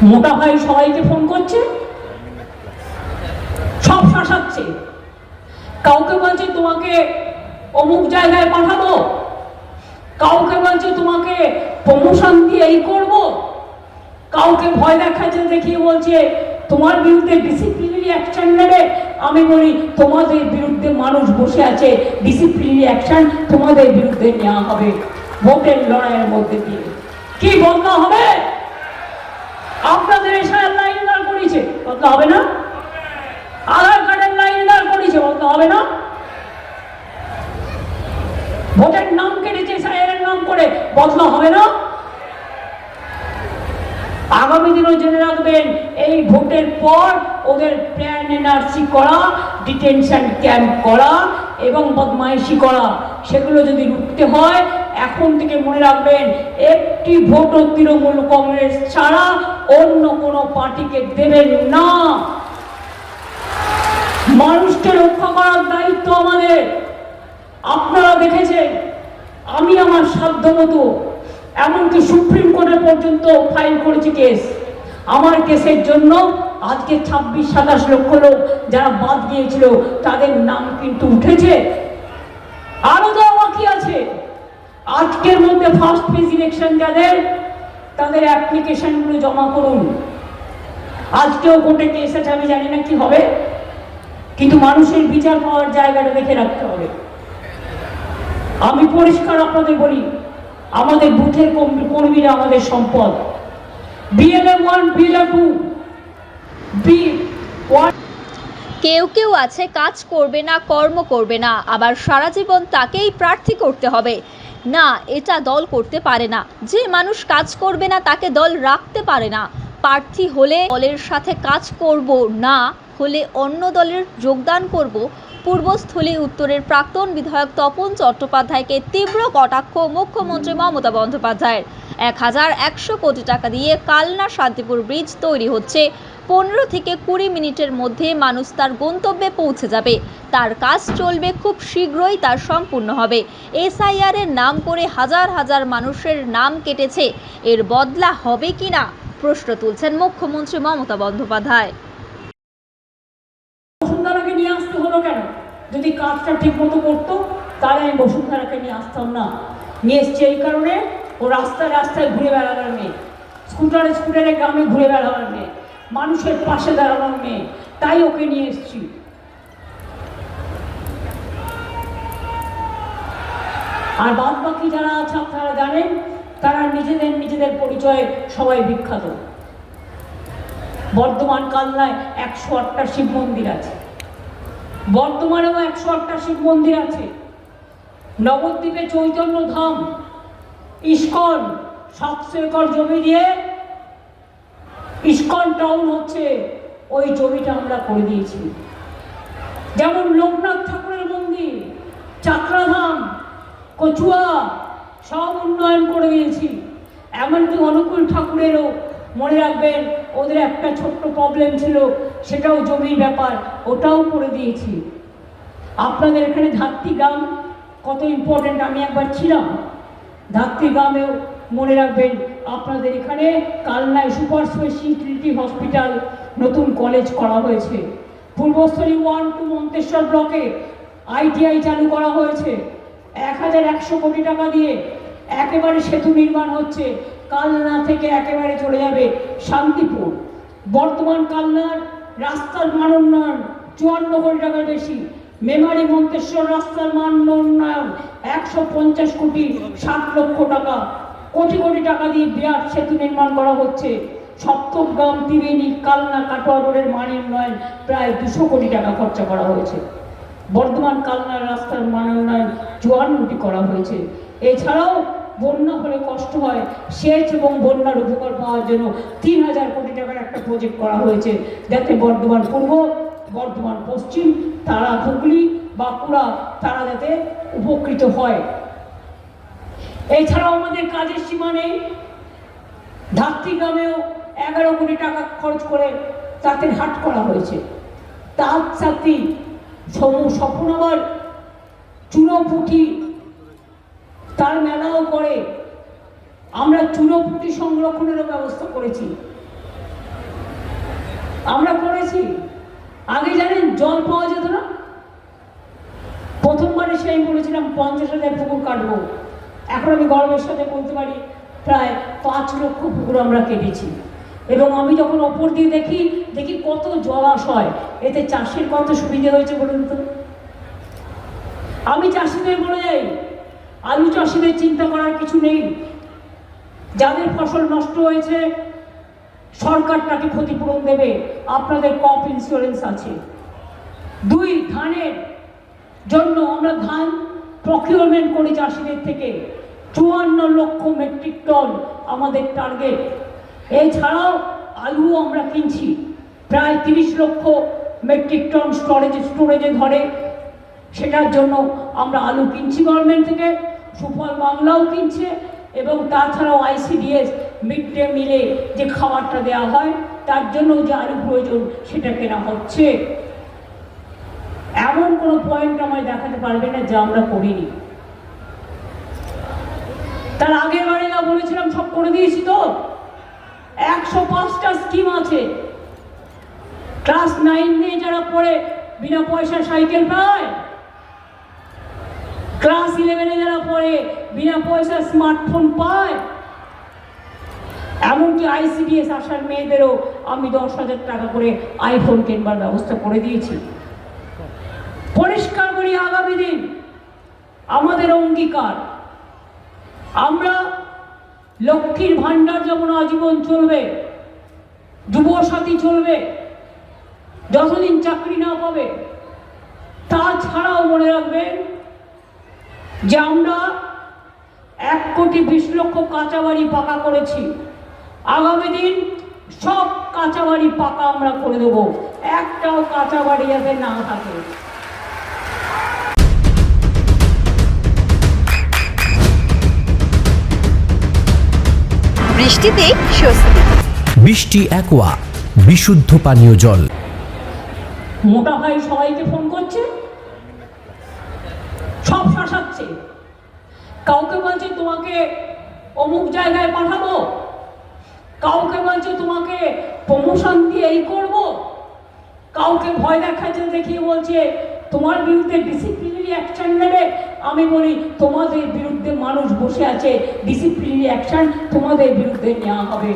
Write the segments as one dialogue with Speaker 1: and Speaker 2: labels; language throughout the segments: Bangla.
Speaker 1: মোটা ভাই সবাইকে ফোন করছে, সব শাসাচ্ছে। কাউকে বলছে তোমাকে অমুক জায়গায় পাঠাবো, কাউকে বলছে তোমাকে প্রমোশন দিয়ে এই করব, কাউকে ভয় দেখাচ্ছে দেখিয়ে বলছে তোমার বিরুদ্ধে ডিসিপ্লিনারি অ্যাকশন নেবে। আমি বলি তোমাদের বিরুদ্ধে মানুষ বসে আছে, ডিসিপ্লিনারি অ্যাকশন তোমাদের বিরুদ্ধে নেওয়া হবে ভোটের লড়াইয়ের মধ্যে দিয়ে। কি বদলা হবে? আপনাদের এসআইআর লাইন দাঁড় করিয়েছে, বদলা হবে না? আধার কার্ডের লাইন দাঁড় করিয়েছে, বদলা হবে না? ভোটের নাম কেটেছে এসআইআর নাম করে, বদলা হবে না? আগামী দিনও জেনে রাখবেন, এই ভোটের পর ওদের প্ল্যান এনআরসি করা, ডিটেনশন ক্যাম্প করা এবং বদমাইশি করা, সেগুলো যদি রুখতে হয় এখন থেকে মনে রাখবেন, একটি ভোটও তৃণমূল কংগ্রেস ছাড়া অন্য কোনো পার্টিকে দেবেন না। মানুষকে রক্ষা করার দায়িত্ব আমাদের। আপনারা দেখেছেন আমি আমার সাধ্য মতো এমনকি সুপ্রিম কোর্টে পর্যন্ত ফাইল করেছি কেস। আমার কেসের জন্য আজকে 26-27 লক্ষ লোক যারা বাদ গিয়েছিল তাদের নাম কিন্তু উঠেছে, আরো দেওয়া বাকি আছে। আজকের মধ্যে ফার্স্ট ফেজ ইলেকশন যাদের, তাদের অ্যাপ্লিকেশনগুলো জমা করুন। আজকেও কোর্টে কেস আছে, আমি জানি না কি হবে, কিন্তু মানুষের বিচার পাওয়ার জায়গাটা দেখে রাখতে হবে। আমি পরিষ্কার আপনাদের বলি, আমাদের বুথের কর্মীরা আমাদের সম্পদ। BLA 1, BLA 2, B1।
Speaker 2: কেউ কেউ আছে কাজ করবে না, কর্ম করবে না, আবার সারা জীবন তাকেই প্রার্থী করতে হবে না, এটা দল করতে পারে না। যে মানুষ কাজ করবে না তাকে দল রাখতে পারে না। প্রার্থী হলে দলের সাথে কাজ করব, না হলে অন্য দলের যোগদান করব। পূর্বস্থলী উত্তরের প্রাক্তন বিধায়ক তপন চট্টোপাধ্যায়কে তীব্র কটাক্ষ মুখ্যমন্ত্রী মমতা বন্দ্যোপাধ্যায়ের। 1100 কোটি টাকা দিয়ে কালনা শান্তিপুর ব্রিজ তৈরি হচ্ছে, 15 থেকে 20 মিনিটের মধ্যে মানুষ তার গন্তব্যে পৌঁছে যাবে। তার কাজ চলবে খুব শীঘ্রই, তার সম্পূর্ণ হবে। এসআইআর এর নাম করে হাজার হাজার মানুষের নাম কেটেছে, এর বদলা হবে কিনা প্রশ্ন তুলছেন মুখ্যমন্ত্রী মমতা বন্দ্যোপাধ্যায়।
Speaker 1: বসুন্ধরাকে নিয়ে আসতে হলো কেন? যদি কাজটা ঠিক মতো করতো তাহলে আমি বসুন্ধরাকে নিয়ে আসতাম না। নিয়ে এসছি এই কারণে, ও রাস্তায় রাস্তায় ঘুরে বেড়াবার মেয়ে, স্কুটারে গ্রামে ঘুরে বেড়াবার মেয়ে, মানুষের পাশে দাঁড়ানোর মেয়ে, তাই ওকে নিয়ে এসছি। আর বাদ বাকি যারা আছে আপনারা জানেন, তারা নিজেদের পরিচয়ে সবাই বিখ্যাত। বর্ধমান কালনায় 108টা শিব মন্দির আছে, বর্ধমানেও 108টা শিব মন্দির আছে। নবদ্বীপে চৈতন্য ধাম, ইস্কন 700 একর জমি দিয়ে ইস্কন টাউন হচ্ছে, ওই জমিটা আমরা করে দিয়েছি। যেমন লোকনাথ ঠাকুরের মন্দির, চাকরাধাম, কচুয়া সব উন্নয়ন করে দিয়েছি। এমনকি অনুকূল ঠাকুরেরও মনে রাখবেন, ওদের একটা ছোট্ট প্রবলেম ছিল, সেটাও জমির ব্যাপার, ওটাও করে দিয়েছি। আপনাদের এখানে ধাত্রী গ্রাম কত ইম্পর্টেন্ট, আমি একবার ছিলাম ধাত্রী গ্রামেও। মনে রাখবেন আপনাদের এখানে কালনায় সুপার স্পেশালিটি হসপিটাল নতুন কলেজ করা হয়েছে। পূর্বস্থলী 1 টু মন্তেশ্বর ব্লকে ITI চালু করা হয়েছে 1100 কোটি টাকা দিয়ে। একেবারে সেতু নির্মাণ হচ্ছে, কালনা থেকে একেবারে চলে যাবে শান্তিপুর। বর্তমান কালনার রাস্তার মান উন্নয়ন 54 কোটি টাকার বেশি। মেমারি মন্তেশ্বর রাস্তার মান উন্নয়ন 150 কোটি 60 লক্ষ টাকা, কোটি কোটি টাকা দিয়ে বিরাট সেতু নির্মাণ করা হচ্ছে। সপ্তগ্রাম, ত্রিবেণী, কালনা, কাটোয়া রোডের মান উন্নয়ন প্রায় 200 কোটি টাকা খরচা করা হয়েছে। বর্ধমান কালনার রাস্তার মান উন্নয়ন 54টি করা হয়েছে। এছাড়াও বন্যা হলে কষ্ট হয়, সেচ এবং বন্যার উপকার পাওয়ার জন্য 3000 কোটি টাকার একটা প্রজেক্ট করা হয়েছে, যাতে বর্ধমান পূর্ব, বর্ধমান পশ্চিম, তারা হুগলি, বাঁকুড়া তারা যাতে উপকৃত হয়। এছাড়াও আমাদের কাজের সীমা নেই। ধাত্রী গ্রামেও 11 কোটি টাকা খরচ করে তাঁতের হাট করা হয়েছে। তাঁত ছাত্রী স্বপ্ন আবার চুনোপুঁটি তার মেলাও করে। আমরা চুনোপুঁটি সংরক্ষণেরও ব্যবস্থা করেছি। আমরা করেছি। আগে জানেন জল পাওয়া যেত না, প্রথমবারে সেই বলেছিলাম 50,000 পুকুর কাটবো। এখন আমি গর্বের সাথে বলতে পারি প্রায় 5 লক্ষ পুকুর আমরা কেটেছি। এবং আমি যখন ওপর দিয়ে দেখি কত জলাশয়, এতে চাষের কত সুবিধা হয়েছে বলুন তো। আমি চাষিদের বলে যাই, আলু চাষিদের চিন্তা করার কিছু নেই। যাদের ফসল নষ্ট হয়েছে সরকার তাকে ক্ষতিপূরণ দেবে, আপনাদের ক্রপ ইন্স্যুরেন্স আছে। 2, ধানের জন্য আমরা ধান প্রকিউরমেন্ট করি চাষিদের থেকে 54 লক্ষ মেট্রিক টন আমাদের টার্গেট। এছাড়াও আলু আমরা কিনছি প্রায় 30 লক্ষ মেট্রিক টন স্টোরেজে ধরে, সেটার জন্য আমরা আলু কিনছি গভর্নমেন্ট থেকে, সুফল বাংলাও কিনছে। এবং তাছাড়াও ICDS মিড ডে মিলে যে খাবারটা দেওয়া হয় তার জন্য যে আলু প্রয়োজন সেটা কেনা হচ্ছে। এমন কোনো পয়েন্ট আমায় দেখাতে পারবে না যা আমরা করিনি। তার আগের বারে যা বলেছিলাম সব করে দিয়েছি তো। 105টা স্কিম আছে। ক্লাস 9 নিয়ে যারা পড়ে বিনা পয়সা সাইকেল পায়, ক্লাস 11-এ যারা পড়ে বিনা পয়সা স্মার্টফোন পায়, এমনকি ICDS আসার মেয়েদেরও আমি 10,000 টাকা করে আইফোন কেনবার ব্যবস্থা করে দিয়েছি। পরিষ্কার করি, আগামী দিন আমাদের অঙ্গীকার, আমরা লক্ষ্মীর ভান্ডার যেমন আজীবন চলবে, যুবসাথী চলবে যতদিন চাকরি না পাবে। তাছাড়াও মনে রাখবেন যে আমরা 1,20,00,000 কাঁচা বাড়ি পাকা করেছি। আগামী দিন সব কাঁচা বাড়ি পাকা আমরা করে দেবো, একটাও কাঁচা বাড়ি যাতে না থাকে।
Speaker 3: বৃষ্টিতে স্বস্তি।
Speaker 4: বৃষ্টি অ্যাকোয়া বিশুদ্ধ পানীয় জল।
Speaker 1: মোটা ভাই সবাইকে ফোন করছে, সব শাসাচ্ছে। কাউকে বলছে তোমাকে অমুক জায়গায় পাঠাবো, কাউকে বলছে তোমাকে প্রমোশন দিয়ে এই করবো, কাউকে ভয় দেখাচ্ছে দেখিয়ে বলছে তোমার বিরুদ্ধে ডিসিপ্লিনারি অ্যাকশন নেবে। আমি বলি তোমাদের বিরুদ্ধে মানুষ বসে আছে, ডিসিপ্লিনারি অ্যাকশন তোমাদের বিরুদ্ধে নেওয়া হবে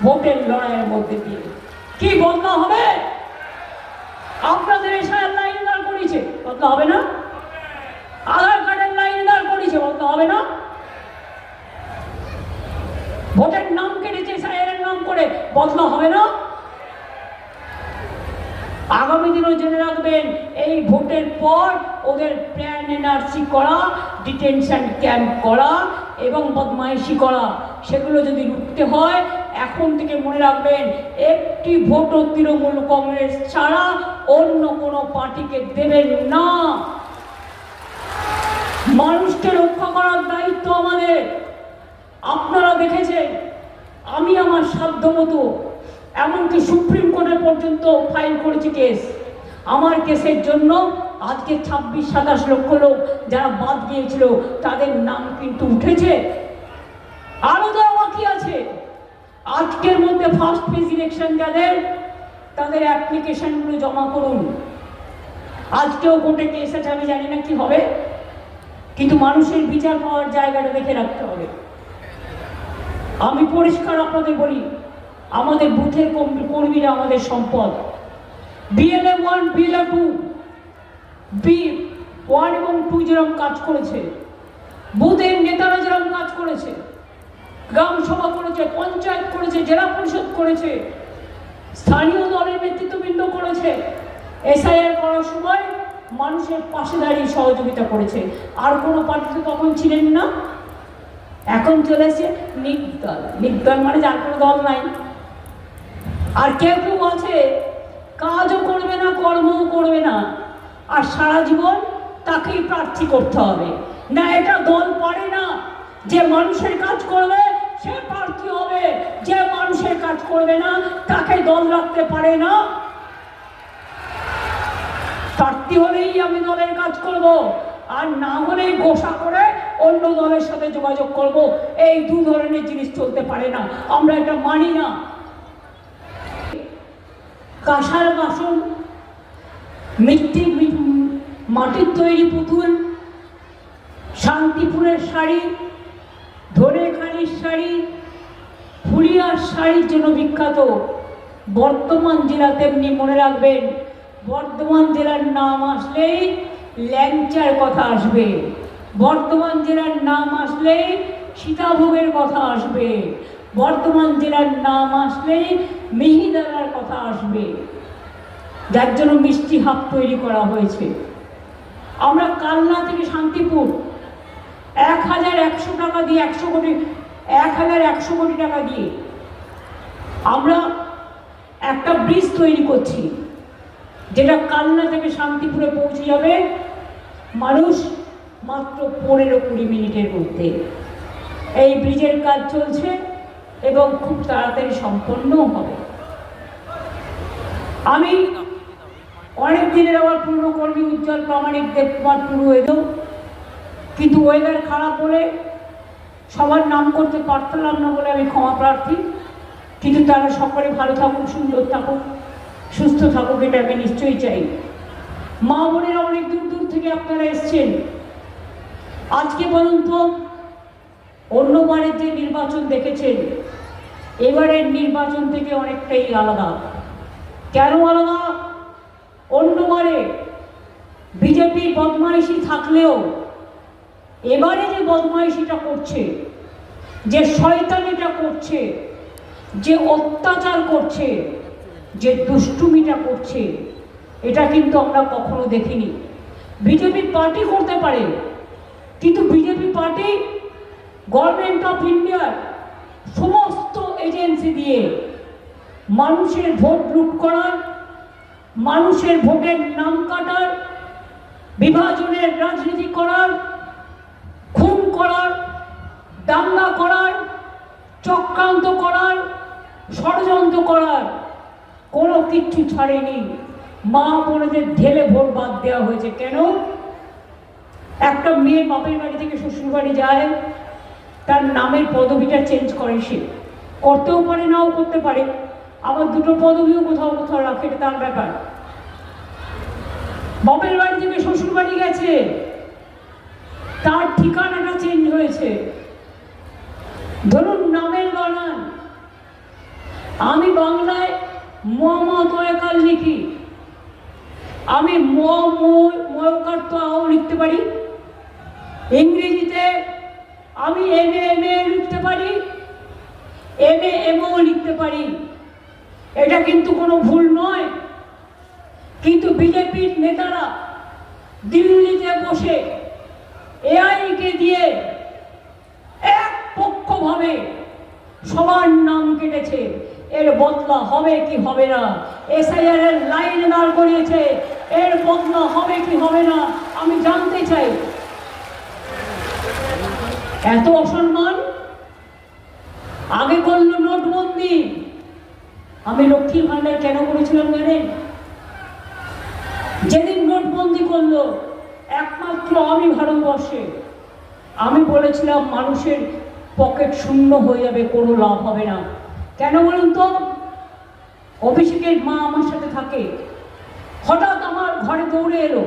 Speaker 1: ভোটের লড়াইয়ের মধ্যে দিয়ে। কি বদলা হবে? আপনাদের এসআইআর লাইন দাঁড় করিয়েছে, বদলা হবে না? আধার কার্ডের লাইন দাঁড় করিয়েছে, বদলা হবে না? ভোটের নাম কেটেছে এসআইআর নাম করে, বদলা হবে না? আগামী দিনও জেনে রাখবেন, এই ভোটের পর ওদের প্ল্যান এনআরসি করা, ডিটেনশন ক্যাম্প করা এবং বদমাইশি করা, সেগুলো যদি রুখতে হয় এখন থেকে মনে রাখবেন, একটি ভোটও তৃণমূল কংগ্রেস ছাড়া অন্য কোনো পার্টিকে দেবেন না। মানুষকে রক্ষা করার দায়িত্ব আমাদের। আপনারা দেখেছেন আমি আমার সাধ্য মতো, এমনকি সুপ্রিম কোর্টে পর্যন্ত ফাইল করেছি কেস। আমার কেসের জন্য আজকে 26-27 লক্ষ লোক যারা বাদ গিয়েছিল তাদের নাম কিন্তু উঠেছে, আরো দেওয়া বাকি আছে। আজকের মধ্যে ফার্স্ট ফেজ ইলেকশন যাদের, তাদের অ্যাপ্লিকেশনগুলো জমা করুন। আজকেও কোর্টে কেস আছে, আমি জানি না কি হবে, কিন্তু মানুষের বিচার পাওয়ার জায়গাটা দেখে রাখতে হবে। আমি পরিষ্কার আপনাদের বলি, আমাদের বুথের কর্মীরা আমাদের সম্পদ। BLA 1, BLA 2, B1 এবং 2 যেরকম কাজ করেছে, বুথের নেতারা যেরকম কাজ করেছে, গ্রাম সভা করেছে, পঞ্চায়েত করেছে, জেলা পরিষদ করেছে, স্থানীয় দলের নেতৃত্ববৃন্দ করেছে, এসআইআর করার সময় মানুষের পাশে দাঁড়িয়ে সহযোগিতা করেছে। আর কোনো পার্টিতে তখন ছিলেন না, এখন চলেছে নির্দল। নির্দল মানে যার কোনো দল নাই। আর কেউ কেউ আছে কাজও করবে না, কর্মও করবে না, আর সারা জীবন তাকেই প্রার্থী করতে হবে না। এটা দল পারে না। যে মানুষের কাজ করবে সে প্রার্থী হবে, যে মানুষের কাজ করবে না তাকে দল রাখতে পারে না। প্রার্থী হলেই আমি দলের কাজ করব, আর না হলেই গোসা করে অন্য দলের সাথে যোগাযোগ করব। এই 2 ধরনের জিনিস চলতে পারে না, আমরা এটা মানি না। কাঁসার বাসন, মাটির তৈরি পুতুল, শান্তিপুরের শাড়ি, ধনেখালির শাড়ি, ফুলিয়ার শাড়ির জন্য বিখ্যাত বর্ধমান জেলা। তেমনি মনে রাখবেন, বর্ধমান জেলার নাম আসলেই ল্যাংচার কথা আসবে, বর্ধমান জেলার নাম আসলেই সীতাভোগের কথা আসবে, বর্ধমান জেলার নাম আসলেই মিহিদানার কথা আসবে, যার জন্য মিষ্টি হাফ তৈরি করা হয়েছে। আমরা কালনা থেকে শান্তিপুর 1100 টাকা দিয়ে 1100 কোটি টাকা দিয়ে আমরা একটা ব্রিজ তৈরি করছি, যেটা কালনা থেকে শান্তিপুরে পৌঁছে যাবে মানুষ মাত্র 15-20 মিনিটের মধ্যে। এই ব্রিজের কাজ চলছে এবং খুব তাড়াতাড়ি সম্পন্নও হবে। আমি অনেক দিনের আমার পুরনো কর্মী উজ্জ্বল প্রামাণিক দেবকুমার টুডু এলো, কিন্তু ওয়েদার খারাপ বলে সবার নাম করতে পারতাম না বলে আমি ক্ষমা প্রার্থী। কিন্তু তারা সকলে ভালো থাকুক, সুন্দর থাকুক, সুস্থ থাকুক, এটা আমি নিশ্চয়ই চাই। মা বোনেরা অনেক দূর দূর থেকে আপনারা এসছেন। আজকে বলুন তো, অন্যবারের যে নির্বাচন দেখেছেন, এবারের নির্বাচন থেকে অনেকটাই আলাদা। কেন আলাদা? অন্যবারে বিজেপির বদমাইশি থাকলেও এবারে যে বদমাইশিটা করছে, যে শয়তানিটা করছে, যে অত্যাচার করছে, যে দুষ্টুমিটা করছে, এটা কিন্তু আমরা কখনো দেখিনি। বিজেপি পার্টি করতে পারে, কিন্তু বিজেপি পার্টি গভর্নমেন্ট অফ ইন্ডিয়ার সমস্ত এজেন্সি দিয়ে মানুষের ভোট লুট করার, মানুষের ভোটের নাম কাটার, বিভাজনের রাজনীতি করার, খুন করার, দাঙ্গা করার, চক্রান্ত করার, ষড়যন্ত্র করার কোনো কিচ্ছু ছাড়েনি। মা বোনেদের ঢেলে ভোট বাদ দেওয়া হয়েছে। কেন? একটা মেয়ে বাপের বাড়ি থেকে শ্বশুর বাড়ি যায়, তার নামের পদবিটা চেঞ্জ করে, সে করতেও পারে, নাও করতে পারে, আবার দুটো পদবিও কোথাও কোথাও রাখে, এটা তার ব্যাপার। বাপের বাড়ি থেকে শ্বশুর বাড়ি গেছে, তার ঠিকানাটা চেঞ্জ হয়েছে। ধরুন নামের বানান, আমি বাংলায় ময়কাল লিখি, আমি ময়কার তো আও লিখতে পারি, ইংরেজিতে আমি এম এ লিখতে পারি, এমও লিখতে পারি, এটা কিন্তু কোনো ভুল নয়। কিন্তু বিজেপির নেতারা দিল্লিতে বসে এআইকে দিয়ে একপক্ষভাবে সবার নাম কেটেছে। এর বদলা হবে কি হবে না? এসআইআর এর লাইন দাঁড় করিয়েছে, এর বদলা হবে কি হবে না আমি জানতে চাই। এত অসম্মান আগে করলো নোটবন্দি। আমি লক্ষ্মীর ভান্ডার কেন করেছিলাম জানেন? যেদিন নোটবন্দি করলো একমাত্র আমি ভারতবর্ষে, আমি বলেছিলাম মানুষের পকেট শূন্য হয়ে যাবে, কোনো লাভ হবে না। কেন বলুন তো? অভিষেকের মা আমার সাথে থাকে, হঠাৎ আমার ঘরে দৌড়ে এলো,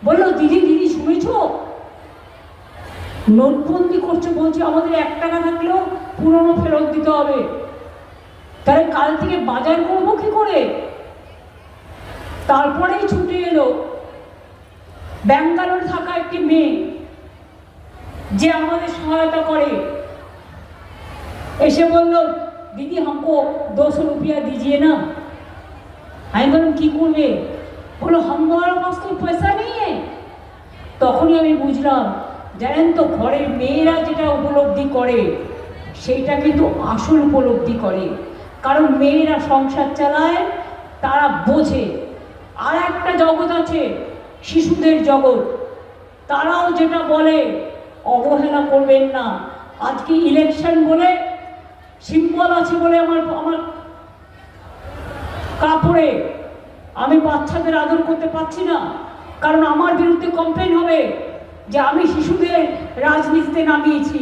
Speaker 1: বললো দিদি দিদি শুনেছ নোটবন্দি করছে, বলছে আমাদের 1 টাকা থাকলেও পুরনো ফেরত দিতে হবে, তাহলে কাল থেকে বাজার করবো কি করে? তারপরেই ছুটে এলো ব্যাঙ্গালোর থাকা একটি মেয়ে, যে আমাদের সহায়তা করে, এসে বলল दीदी हमको 200 रुपया दीजिए ना। আমি বললাম কি করবে? বলো हमारे पास कोई पैसा नहीं है। তখনই আমি বুঝলাম, জানেন তো ঘরের মেয়েরা যেটা উপলব্ধি করে সেইটা কিন্তু আসল উপলব্ধি করে, কারণ মেয়েরা সংসার চালায়, তারা বোঝে। আর একটা জগৎ আছে শিশুদের জগৎ, তারাও যেটা বলে অবহেলা করবেন না। আজকে ইলেকশন বলে সিম্বল আছে বলে আমার কাপড়ে আমি বাচ্চাদের আদর করতে পারছি না, কারণ আমার বিরুদ্ধে কমপ্লেন হবে যে আমি শিশুদের রাজনীতিতে নামিয়েছি।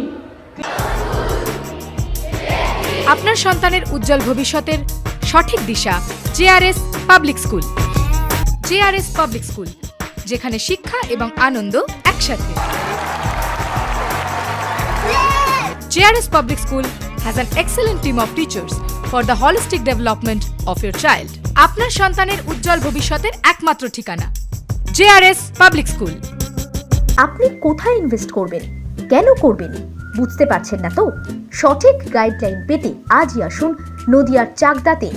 Speaker 3: আপনার সন্তানের উজ্জ্বল ভবিষ্যতের সঠিক দিশা JRS public school. JRS public school, যেখানে শিক্ষা এবং আনন্দ একসাথে। JRS public school has an excellent team of teachers for the holistic development of your child. আপনার সন্তানের উজ্জ্বল ভবিষ্যতের একমাত্র ঠিকানা জেআরএস পাবলিক স্কুল।
Speaker 2: আপনি কোথায় ইনভেস্ট করবেন, কেন করবেন, বুঝতে পারছেন না তো? সঠিক গাইডলাইন পেতে আজই আসুন নদিয়ার চাকদাতে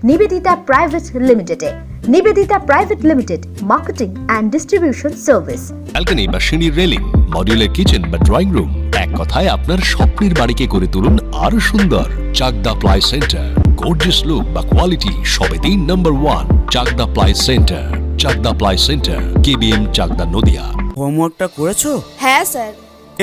Speaker 2: নিবেদিতা প্রাইভেট লিমিটেডে। Nivedita private limited, marketing and distribution service.
Speaker 5: Balcony বা সিঁড়ির রেলিং, মডিউলার কিচেন বা ড্রয়িং রুম, এক কথায় আপনার স্বপ্নের বাড়িকে করে তুলুন আরো সুন্দর। Chakdah ply centre, gorgeous look বা কোয়ালিটি সবেতেই number 1। Chakdah ply centre, Chakdah ply centre, KBM, Chakdah, Nadia.
Speaker 6: হোমওয়ার্কটা করেছো?
Speaker 7: হ্যাঁ স্যার।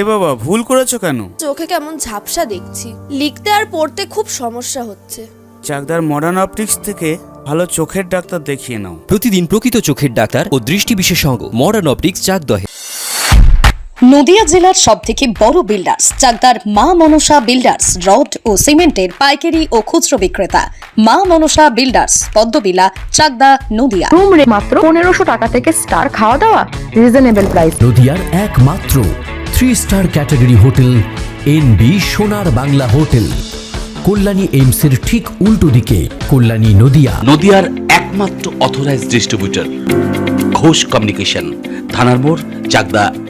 Speaker 6: এ বাবা, ভুল করেছো কেন?
Speaker 7: চোখে কেমন ঝাপসা দেখছি, লিখতে আর পড়তে খুব সমস্যা হচ্ছে।
Speaker 6: চাকদার মডার্ন অপটিক্স থেকে ভালো চোখের ডাক্তার দেখিয়ে নাও।
Speaker 8: প্রতিদিন প্রকৃত চোখের ডাক্তার ও দৃষ্টি বিশেষজ্ঞ মডার্ন অপটিক্স চাকদহে।
Speaker 9: নদিয়া জেলার সবথেকে বড় বিল্ডার্স চাকদার মা মনসা বিল্ডার্স, রড ও সিমেন্টের পাইকারি ও খুচরো বিক্রেতা। মা মনসা বিল্ডার্স, পদ্মবিলা, চাকদা, নদিয়া।
Speaker 10: রুম রে মাত্র 1500 টাকা থেকে স্টার, খাওয়া দাওয়া রিজনেবল প্রাইস।
Speaker 4: নদিয়ার একমাত্র 3 স্টার ক্যাটাগরি হোটেল এনবি সোনার বাংলা হোটেল, কল্যাণী এইমসের ঠিক উল্টো দিকে, কল্যাণী, নদিয়া।
Speaker 11: নদিয়ার একমাত্র অথরাইজড ডিস্ট্রিবিউটর ঘোষ কমিউনিকেশন, থানার মোড়, চাকদা,